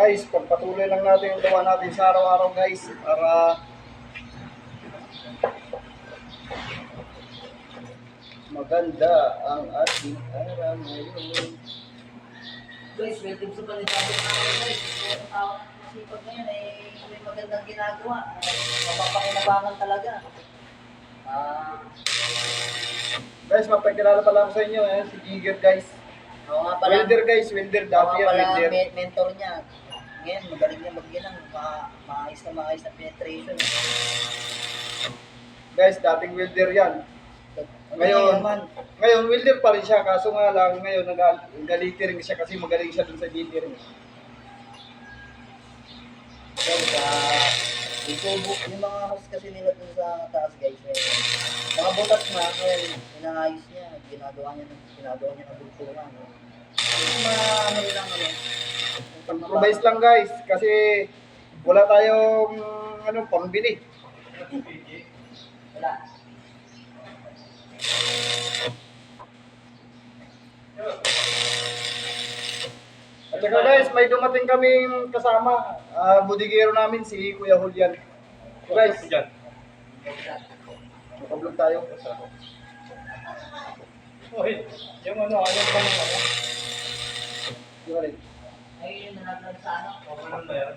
Guys, pagpatuloy lang natin yung gawa natin sa araw-araw guys para maganda ang ating araw ngayon. Guys, welcome sa panibagong araw guys. Yung tao ng masipag ngayon ay may magandang ginagawa. Mapapakinabangan talaga. Guys, mapagkilala pala ako sa inyo, si Giger guys. Ako nga pala, Welder guys, welder. ako Dati nga yan, pala welder. mentor niya. Ngayon, magaling niya magginang. Maayos na penetration. Guys, dating welder yan. Ngayon, welder pa rin siya. Kaso nga lang, ngayon, nag-littering siya kasi magaling siya dun sa littering. Guys, itubo yung mga house kasi nila dun sa taas guys. Mga butas na, ngayon, inaayos niya. Ginagawa niya ng bulturan. Ano lang Improvise lang guys, kasi wala tayong pambili. Wala. At saka guys, may dumating kaming kasama, budigero namin si Kuya Julian. So guys, makablog tayo. Yung ano ba ng ano? Yung alin? Ay, yun nalaglag sa ano? Ano ba yan?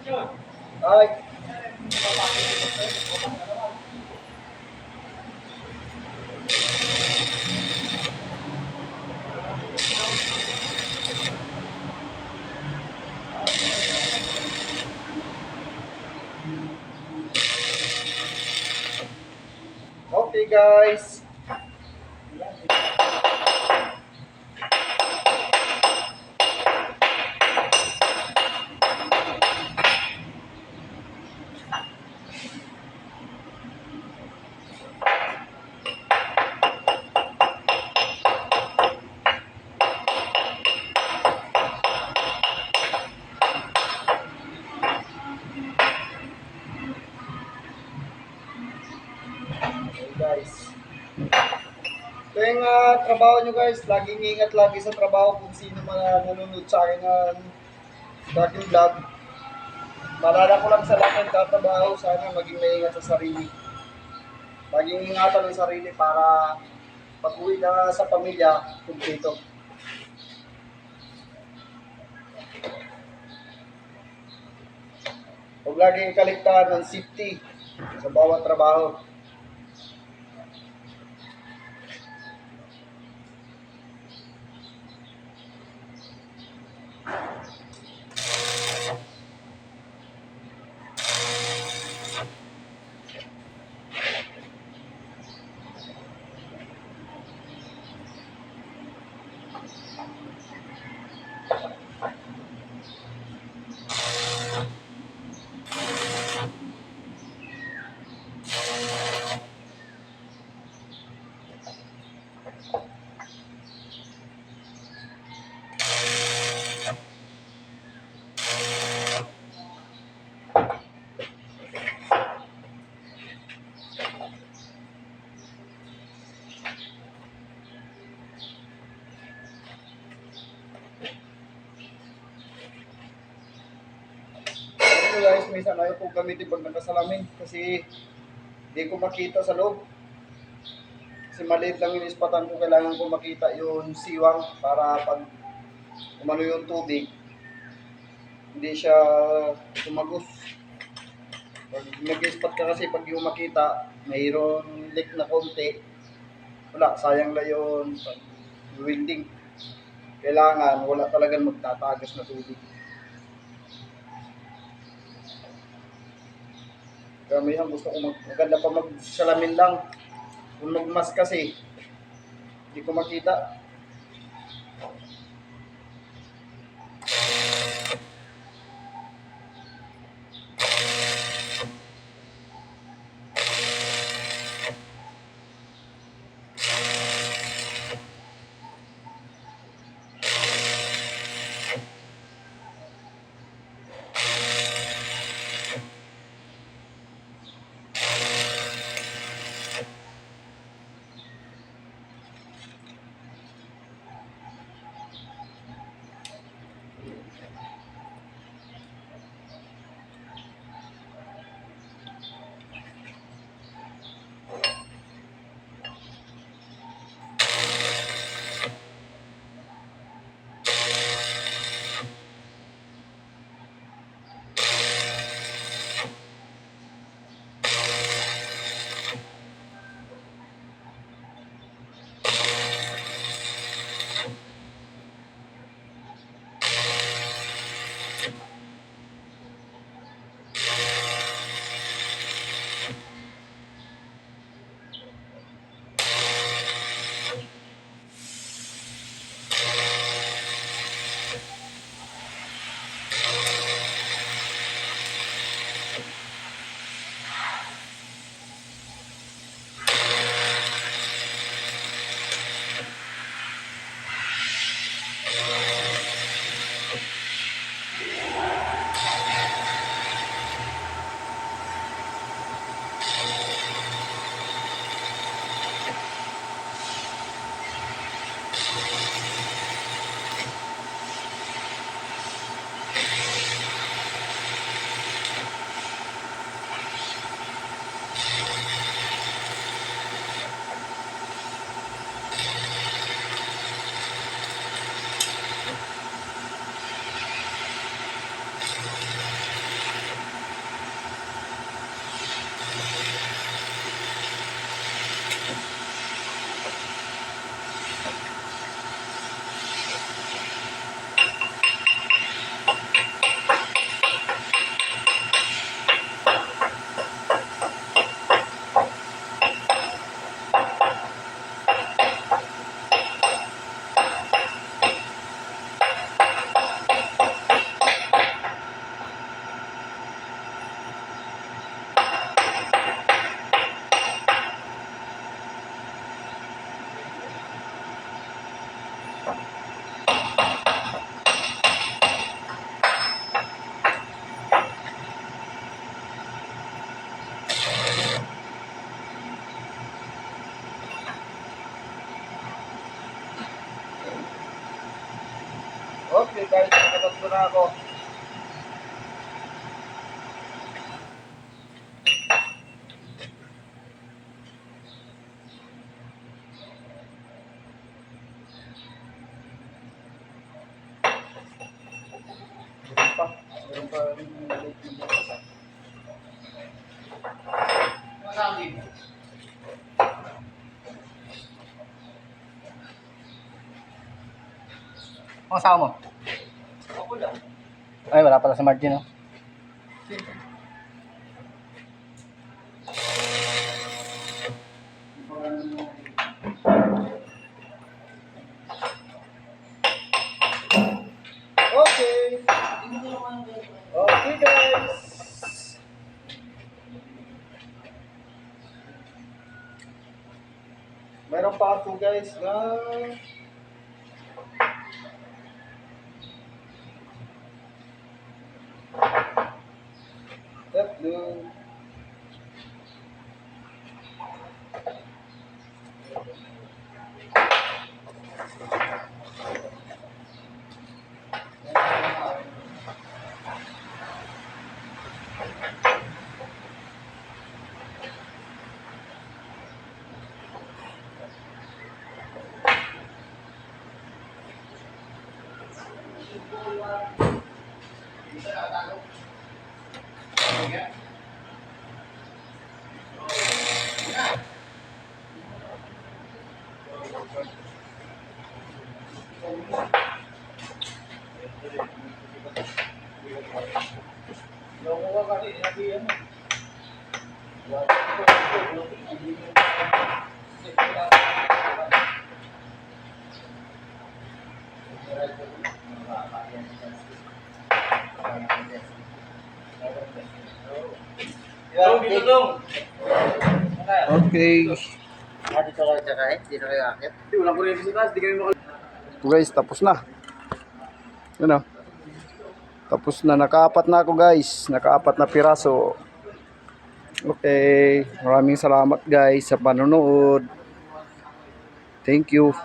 Yun. Ay, okay guys. Okay guys. Ito yung trabaho nyo guys. Laging ingat lagi sa trabaho kung sino man nanonood sa akin ng aking vlog. Malala ko lang sa lahat ng tatrabaho, sana maging maingat sa sarili. Laging ingatan ng sarili para pag-uwi na sa pamilya, kumpleto. Huwag laging kaligtaan ng safety sa bawat trabaho. Guys, minsan ayaw kong gamitin pag nakasalamin kasi hindi ko makita sa loob. Kasi maliit lang yung ispatan ko, kailangan ko makita yung siwang para pag umano yung tubig, hindi siya tumagos. Pag nag-ispat ka kasi, pag yung makita, mayroon leak na konti, wala, sayang lang yun pag welding. Kailangan, wala talagang magtatagas na tubig. Kamihan gusto ko maganda pa magsalamin lang. Kung magmas kasi, hindi ko makita. you guys. Nakatatlo na ako. Meron pa rin yung late na bukas. Ang asawa mo? Ako lang. Ay, wala pala sa Martin, no? Okay. Okay guys. Meron pa ako guys na tatlo. Dito dong. Okay. Dito kayo kakain? Dito kayo akit? Wala ko rin sa taas, di kami Guys, tapos na. Yun o. Tapos na. Nakaapat na ako guys. Nakaapat na piraso. Okay. Maraming salamat guys sa panonood. Thank you.